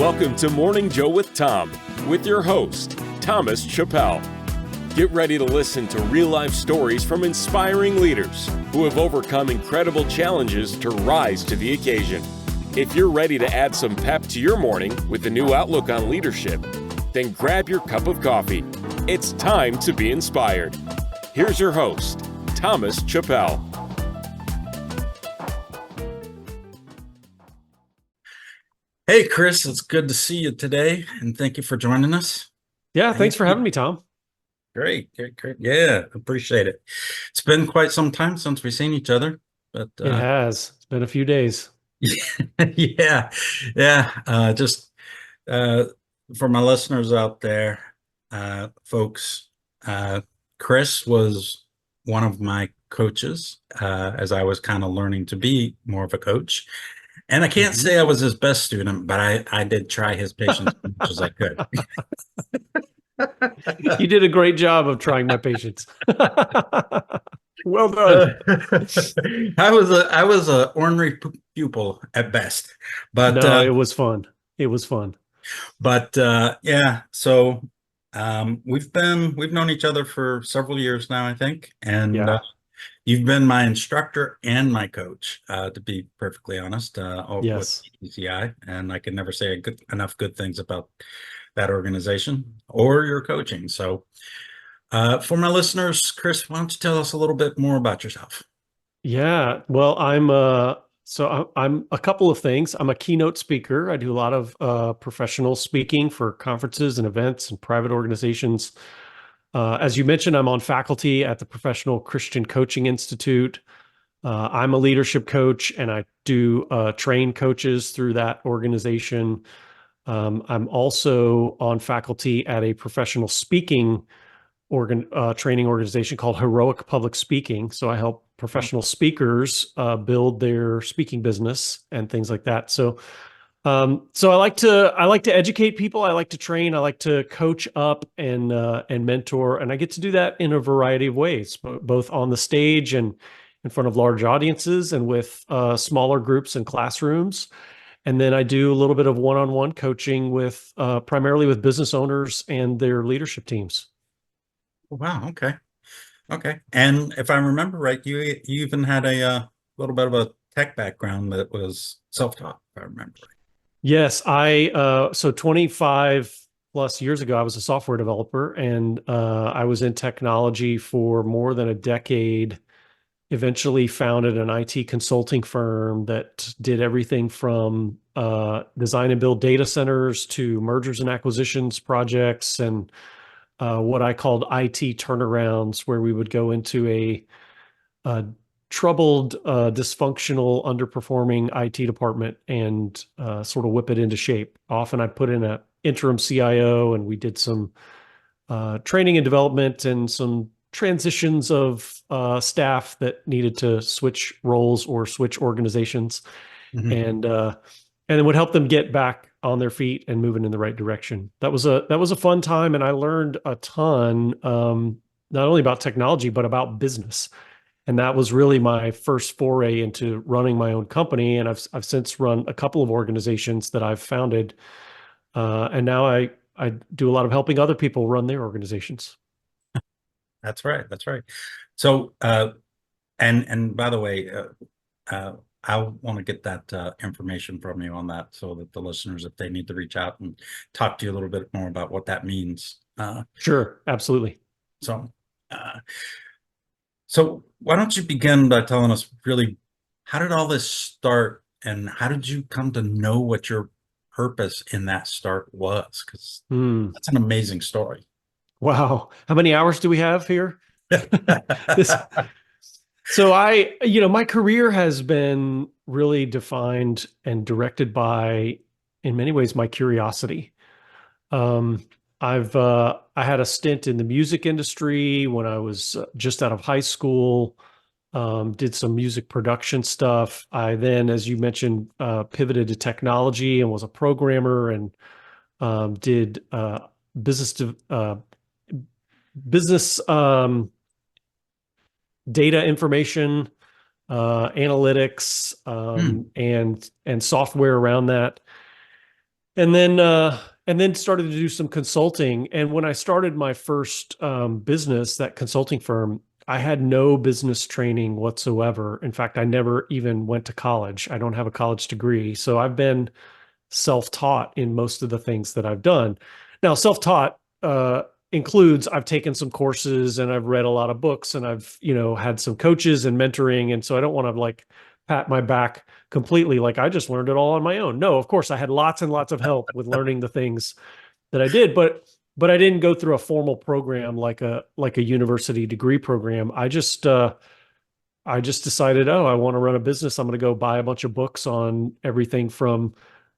Welcome to Morning Joe with Tom, with your host, Thomas Chappell. Get ready to listen to real-life stories from inspiring leaders who have overcome incredible challenges to rise to the occasion. If you're ready to add some pep to your morning with a new outlook on leadership, then grab your cup of coffee. It's time to be inspired. Here's your host, Thomas Chappell. Hey, Kris, it's good to see you today, and thank you for joining us. Yeah, thanks for having me, Tom. Great. Yeah, appreciate it. It's been quite some time since we've seen each other, but It has. It's been a few days. yeah. Just for my listeners out there, folks, Kris was one of my coaches as I was kind of learning to be more of a coach. And I can't say I was his best student, but I did try his patience as much as I could. You did a great job of trying my patience. Well done. I was a ornery pupil at best, but no, it was fun. It was fun. But yeah, so we've known each other for several years now, I think, and Yeah. you've been my instructor and my coach, to be perfectly honest, Yes. with PCCI, and I can never say enough good things about that organization or your coaching. So for my listeners, Kris, why don't you tell us a little bit more about yourself? Yeah. Well, I'm a couple of things. I'm a keynote speaker. I do a lot of professional speaking for conferences and events and private organizations. As you mentioned, I'm on faculty at the Professional Christian Coaching Institute. I'm a leadership coach, and I do train coaches through that organization. I'm also on faculty at a professional speaking training organization called Heroic Public Speaking. So I help professional speakers build their speaking business and things like that. So I like to educate people. I like to train. I like to coach up and mentor, and I get to do that in a variety of ways, both on the stage and in front of large audiences, and with smaller groups and classrooms. And then I do a little bit of one-on-one coaching with primarily with business owners and their leadership teams. Wow. Okay. And if I remember right, you even had a little bit of a tech background that was self-taught, if I remember right. Yes, so 25 plus years ago, I was a software developer, and I was in technology for more than a decade. Eventually founded an IT consulting firm that did everything from design and build data centers to mergers and acquisitions projects, and what I called IT turnarounds, where we would go into a troubled, dysfunctional, underperforming IT department and sort of whip it into shape. Often I put in an interim CIO, and we did some training and development and some transitions of staff that needed to switch roles or switch organizations, and then would help them get back on their feet and moving in the right direction. That was a fun time, and I learned a ton, not only about technology but about business. And that was really my first foray into running my own company. And I've since run a couple of organizations that I've founded, and now I do a lot of helping other people run their organizations. That's right. So, and by the way, I want to get that information from you on that, so that the listeners, if they need to reach out and talk to you a little bit more about what that means. Sure, absolutely. So why don't you begin by telling us really, how did all this start, and how did you come to know what your purpose in that start was? Because that's an amazing story. Wow. How many hours do we have here? So my career has been really defined and directed by, in many ways, my curiosity. I had a stint in the music industry when I was just out of high school, did some music production stuff. I then, as you mentioned, pivoted to technology and was a programmer, and did business data information, analytics, and software around that. And then started to do some consulting. And when I started my first business, that consulting firm, I had no business training whatsoever. In fact, I never even went to college. I don't have a college degree. So I've been self-taught in most of the things that I've done. Now, self-taught includes I've taken some courses and I've read a lot of books and I've, had some coaches and mentoring. And so I don't want to like pat my back completely like I just learned it all on my own. No, of course I had lots and lots of help with learning the things that I did, but I didn't go through a formal program like a university degree program. I just decided, oh, I want to run a business. I'm going to go buy a bunch of books on everything from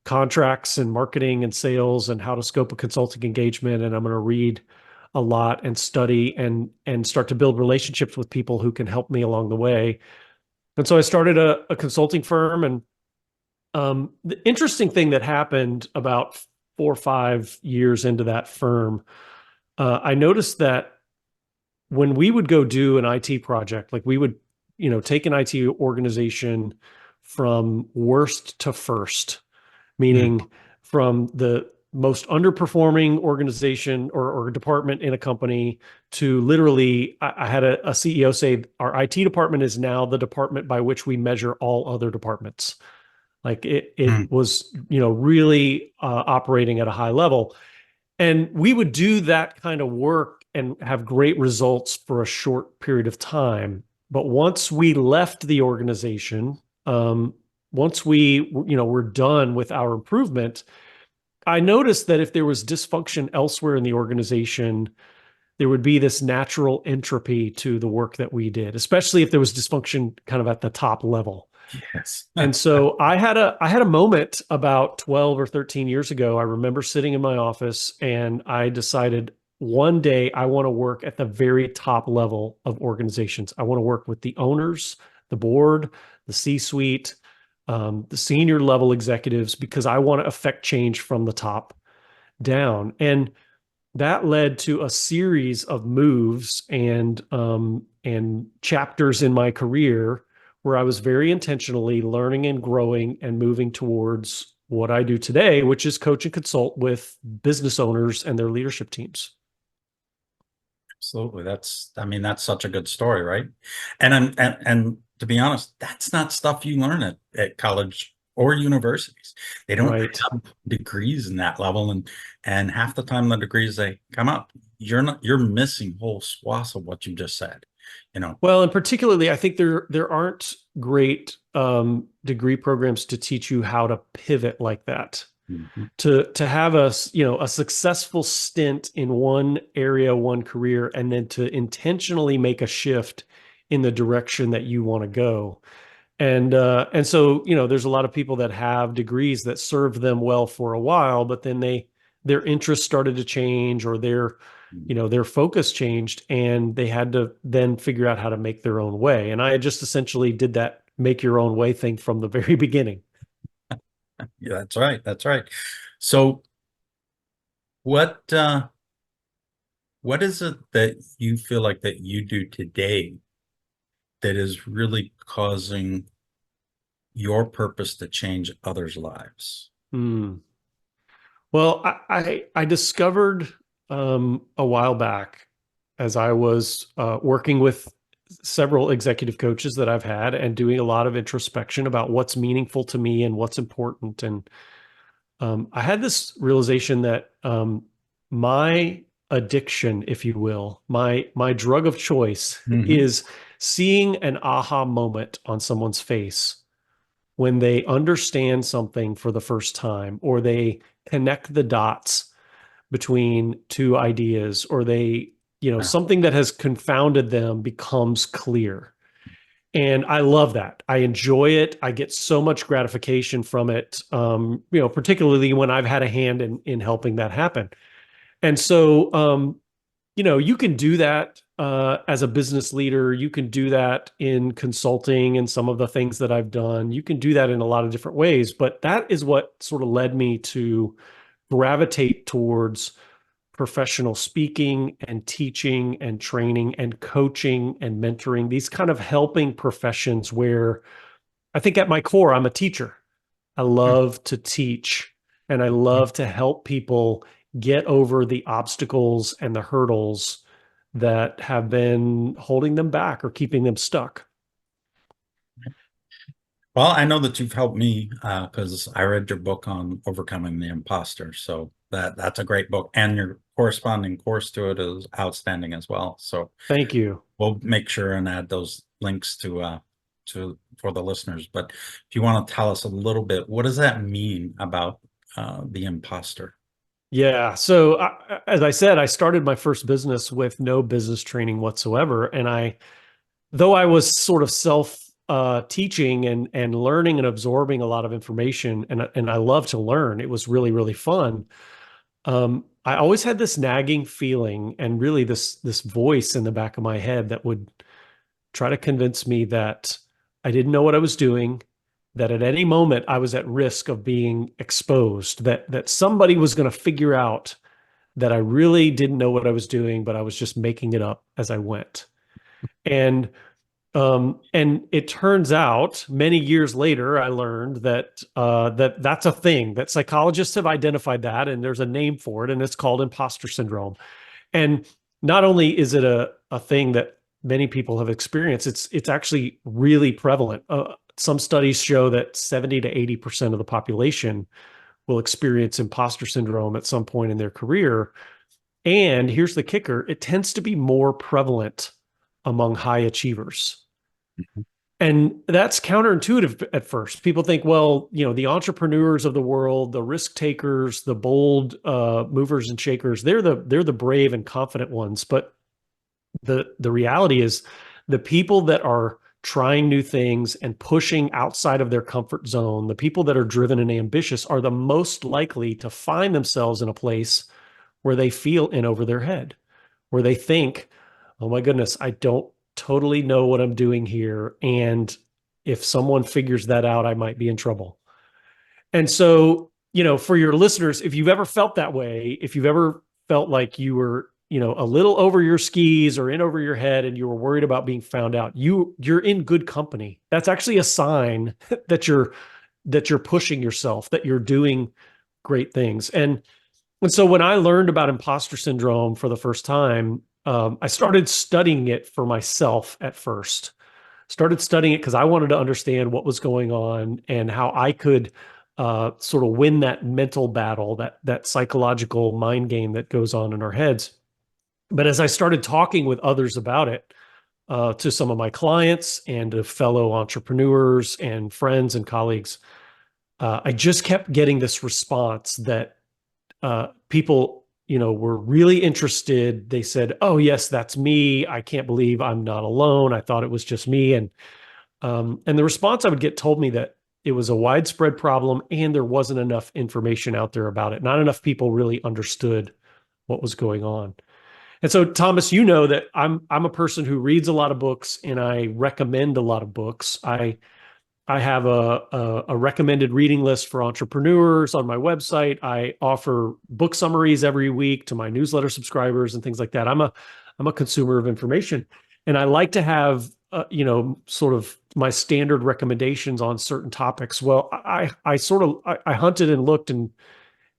contracts and marketing and sales and how to scope a consulting engagement. And I'm going to read a lot and study and start to build relationships with people who can help me along the way. And so I started a consulting firm. And the interesting thing that happened about 4 or 5 years into that firm, I noticed that when we would go do an IT project, like we would, take an IT organization from worst to first, meaning from the most underperforming organization or department in a company to literally, I had a CEO say, our IT department is now the department by which we measure all other departments. Like it was, really operating at a high level. And we would do that kind of work and have great results for a short period of time. But once we left the organization, once we, were done with our improvement, I noticed that if there was dysfunction elsewhere in the organization, there would be this natural entropy to the work that we did, especially if there was dysfunction kind of at the top level. Yes. And so I had a moment about 12 or 13 years ago. I remember sitting in my office and I decided one day I want to work at the very top level of organizations. I want to work with the owners, the board, the C-suite, the senior level executives, because I want to affect change from the top down. And that led to a series of moves and chapters in my career where I was very intentionally learning and growing and moving towards what I do today, which is coach and consult with business owners and their leadership teams. Absolutely. That's such a good story, right? And to be honest, that's not stuff you learn at college or universities. They don't have degrees in that level. And half the time the degrees they come up, you're missing whole swaths of what you just said. Well, and particularly, I think there aren't great degree programs to teach you how to pivot like that. Mm-hmm. To have a successful stint in one area, one career, and then to intentionally make a shift in the direction that you want to go. And so, there's a lot of people that have degrees that serve them well for a while, but then their interests started to change or their focus changed and they had to then figure out how to make their own way. And I just essentially did that make your own way thing from the very beginning. Yeah, that's right. That's right. So what is it that you feel like that you do today that is really causing your purpose to change others' lives? Well, I discovered a while back as I was working with several executive coaches that I've had and doing a lot of introspection about what's meaningful to me and what's important. And I had this realization that my addiction, if you will, my drug of choice is seeing an aha moment on someone's face when they understand something for the first time, or they connect the dots between two ideas, or they, something that has confounded them becomes clear. And I love that. I enjoy it. I get so much gratification from it, particularly when I've had a hand in helping that happen. And so, you can do that as a business leader. You can do that in consulting and some of the things that I've done. You can do that in a lot of different ways. But that is what sort of led me to gravitate towards professional speaking and teaching and training and coaching and mentoring, these kind of helping professions where I think at my core, I'm a teacher. I love to teach. And I love to help people get over the obstacles and the hurdles that have been holding them back or keeping them stuck. Well, I know that you've helped me because I read your book on overcoming the imposter. So that's a great book, and your corresponding course to it is outstanding as well. So Thank you. we'll make sure and add those links to for the listeners. But if you want to tell us a little bit, what does that mean about the imposter? Yeah. So as I said, I started my first business with no business training whatsoever. And though I was sort of self teaching and learning and absorbing a lot of information, and I love to learn, it was really, really fun. I always had this nagging feeling and really this voice in the back of my head that would try to convince me that I didn't know what I was doing, that at any moment I was at risk of being exposed, that somebody was going to figure out that I really didn't know what I was doing, but I was just making it up as I went. And it turns out many years later, I learned that that's a thing, that psychologists have identified that, and there's a name for it, and it's called imposter syndrome. And not only is it a thing that many people have experienced, it's actually really prevalent. Some studies show that 70 to 80% of the population will experience imposter syndrome at some point in their career. And here's the kicker, it tends to be more prevalent among high achievers. Mm-hmm. And that's counterintuitive at first. People think, well, the entrepreneurs of the world, the risk takers, the bold movers and shakers, they're the brave and confident ones. But the reality is the people that are trying new things and pushing outside of their comfort zone, the people that are driven and ambitious are the most likely to find themselves in a place where they feel in over their head, where they think, oh my goodness, I don't totally know what I'm doing here. And if someone figures that out, I might be in trouble. And so, for your listeners, if you've ever felt that way, if you've ever felt like you were, a little over your skis or in over your head and you were worried about being found out, you're in good company. That's actually a sign that you're pushing yourself, that you're doing great things. And so when I learned about imposter syndrome for the first time, I started studying it for myself at first. Started studying it because I wanted to understand what was going on and how I could sort of win that mental battle, that psychological mind game that goes on in our heads. But as I started talking with others about it, to some of my clients and to fellow entrepreneurs and friends and colleagues, I just kept getting this response that people, were really interested. They said, "Oh yes, that's me. I can't believe I'm not alone. I thought it was just me." And the response I would get told me that it was a widespread problem and there wasn't enough information out there about it. Not enough people really understood what was going on. And so, Thomas, that I'm a person who reads a lot of books and I recommend a lot of books. I have a recommended reading list for entrepreneurs on my website. I offer book summaries every week to my newsletter subscribers and things like that. I'm a consumer of information, and I like to have sort of my standard recommendations on certain topics. Well, I hunted and looked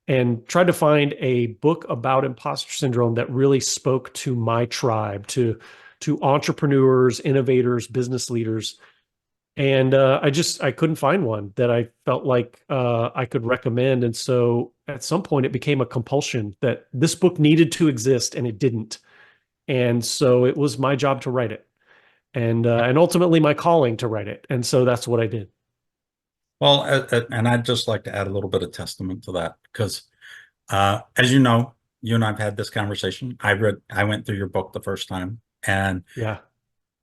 and tried to find a book about imposter syndrome that really spoke to my tribe, to entrepreneurs, innovators, business leaders. And I couldn't find one that I felt like I could recommend. And so at some point it became a compulsion that this book needed to exist and it didn't. And so it was my job to write it and ultimately my calling to write it. And so that's what I did. Well, and I'd just like to add a little bit of testament to that because, as you know, you and I've had this conversation. I went through your book the first time, and Yeah.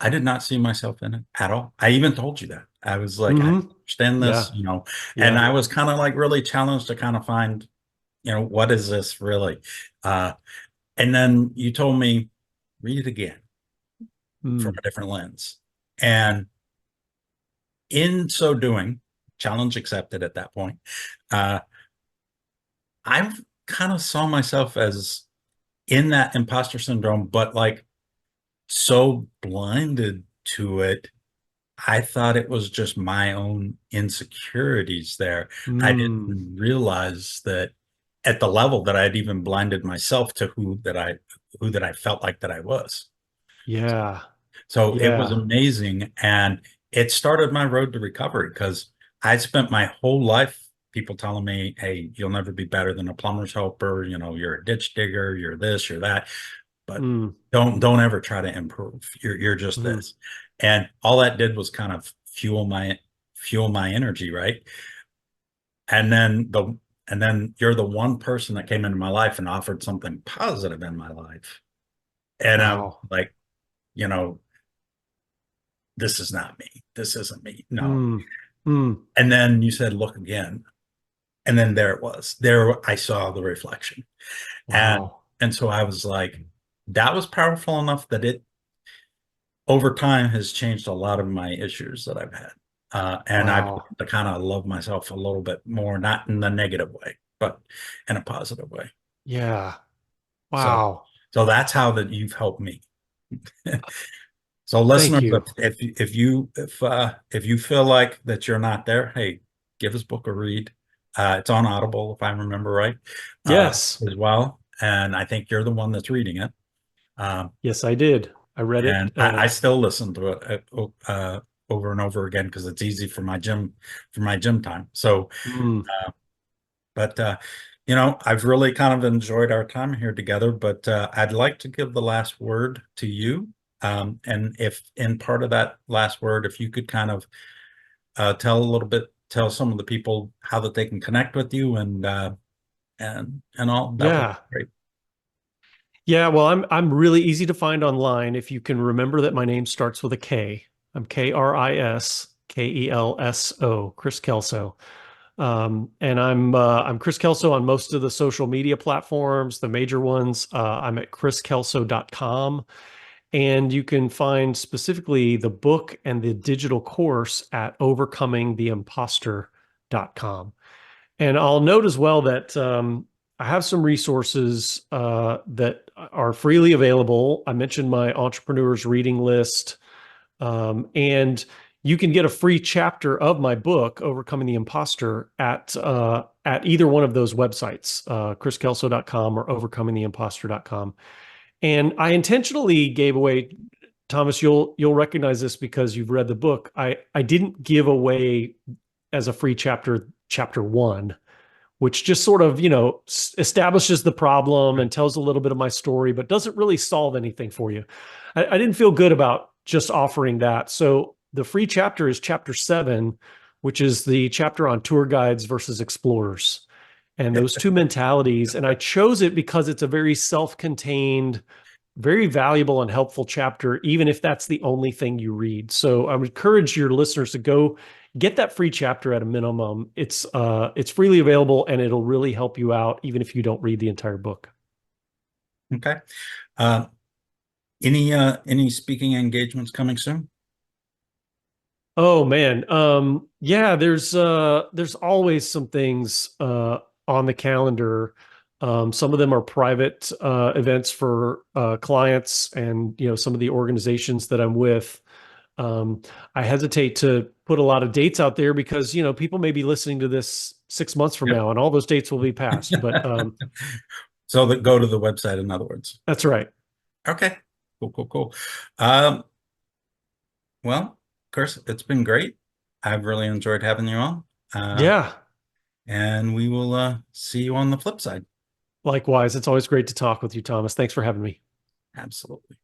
I did not see myself in it at all. I even told you that. I was like, I understand this, and I was kind of like really challenged to kind of find, what is this really? And then you told me, read it again from a different lens. And in so doing, challenge accepted at that point, I kind of saw myself as in that imposter syndrome, but like so blinded to it, I thought it was just my own insecurities there. I Mm, didn't realize that at the level that I'd even blinded myself to who that I felt like that I was. yeah. So it was Yeah. amazing. And it started my road to recovery because I spent my whole life people telling me, hey, you'll never be better than a plumber's helper. You're a ditch digger, you're this, you're that. But Mm, don't ever try to improve. You're just mm, this. And all that did was kind of fuel my energy, right? And then you're the one person that came into my life and offered something positive in my life. And I'm wow. like, you know, this is not me. This isn't me. No. Mm, mm, And then you said, look again. And then there it was. There I saw the reflection. And wow. and so I was like, that was powerful enough that it over time has changed a lot of my issues that I've had. And I've Wow. learned to kind of love myself a little bit more, not in the negative way, but in a positive way. Yeah. So Wow. so that's how that you've helped me. So Thank listeners, you. if you feel like that you're not there, hey, give this book a read. It's on Audible, if I remember right, Yes. as well. And I think you're the one that's reading it. Um, Yes, I did. I read it. and I still listen to it over and over again because it's easy for my gym time. So, Mm, but I've really kind of enjoyed our time here together. But I'd like to give the last word to you. And if in part of that last word, if you could kind of tell some of the people how that they can connect with you and all, that would be yeah. great. Yeah. Well, I'm really easy to find online. If you can remember that my name starts with a K. I'm KrisKelso, Kris Kelso. And I'm Kris Kelso on most of the social media platforms, the major ones. I'm at kriskelso.com. And you can find specifically the book and the digital course at overcomingtheimpostor.com. And I'll note as well that I have some resources that are freely available. I mentioned my entrepreneurs reading list, and you can get a free chapter of my book, Overcoming the Imposter, at either one of those websites, kriskelso.com or overcomingtheimposter.com. And I intentionally gave away, Thomas, you'll recognize this because you've read the book. I didn't give away as a free chapter 1, which just sort of, establishes the problem and tells a little bit of my story, but doesn't really solve anything for you. I didn't feel good about just offering that. So the free chapter is chapter 7, which is the chapter on tour guides versus explorers. And those two mentalities. And I chose it because it's a very self-contained, very valuable and helpful chapter, even if that's the only thing you read. So I would encourage your listeners to go get that free chapter at a minimum. It's freely available and it'll really help you out, even if you don't read the entire book. Okay. Uh, any speaking engagements coming soon? Oh man. Yeah, there's always some things on the calendar. Some of them are private events for clients and some of the organizations that I'm with. I hesitate to put a lot of dates out there because people may be listening to this 6 months from Yep. now, and all those dates will be passed. But So that go to the website, in other words. that's right. Okay. Cool. Well, Kris, it's been great. I've really enjoyed having you on. Yeah. And we will see you on the flip side. Likewise, it's always great to talk with you, Thomas. Thanks for having me. Absolutely.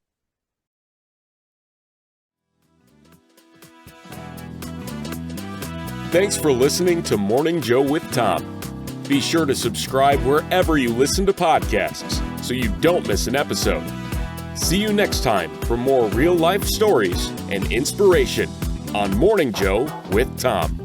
Thanks for listening to Morning Joe with Tom. Be sure to subscribe wherever you listen to podcasts so you don't miss an episode. See you next time for more real-life stories and inspiration on Morning Joe with Tom.